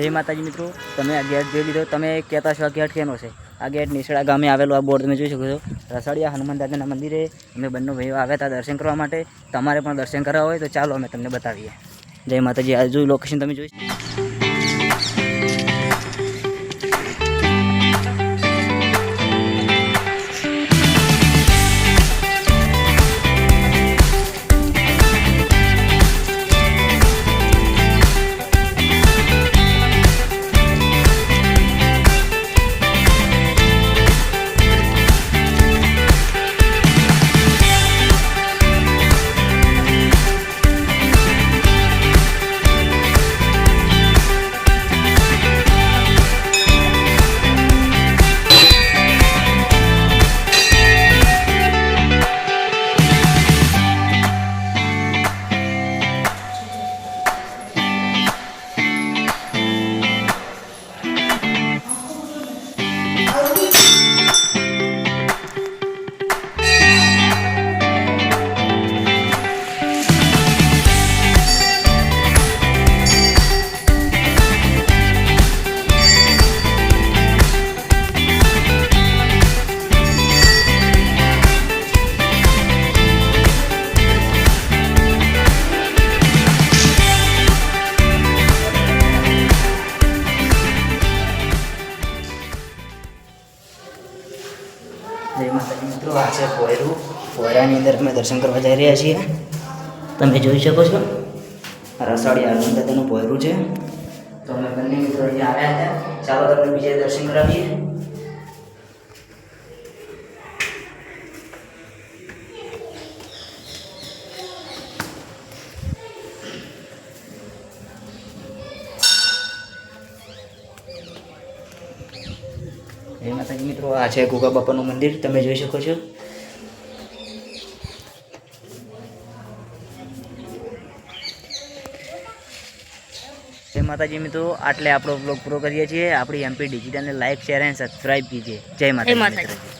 जय माताजी मित्रों, तमे आ गेट जोई लीधो। तमे कहेता छो गेट केनो छे? आ गेट निसड़ा गामे आवेलो आ बोर्ड तमे जोई शको छो। रसाड़िया हनुमान दादाना मंदिरे अमे बंने भाईओ आव्या हता दर्शन करवा माटे। तमारे पण दर्शन करवा होय तो चालो अमे तमने बतावीए। जय माताजी। आ जो लोकेशन तमे जोई जय माताजी मित्रों, आ छे पोयरू। पोयरानी अंदर अमे दर्शन करवा जई रह्या छीए। तमे जोई शको छो रसाड़िया हनुमान दादानुं पोयरू छे। तो अमे बंने मित्रो अहींया आव्या हता। चालो तमने बीजे दर्शन करावीए। जय माताजी मित्रों, आ छे गोगा बापानुं मंदिर। तमे जोई शको छो। जय माताजी मित्रों, आटले आपणो ब्लॉग पूरो करीए छीए। आपणी एमपी डिजिटल ने लाइक शेयर एंड सब्सक्राइब कीजिए। जय माताजी।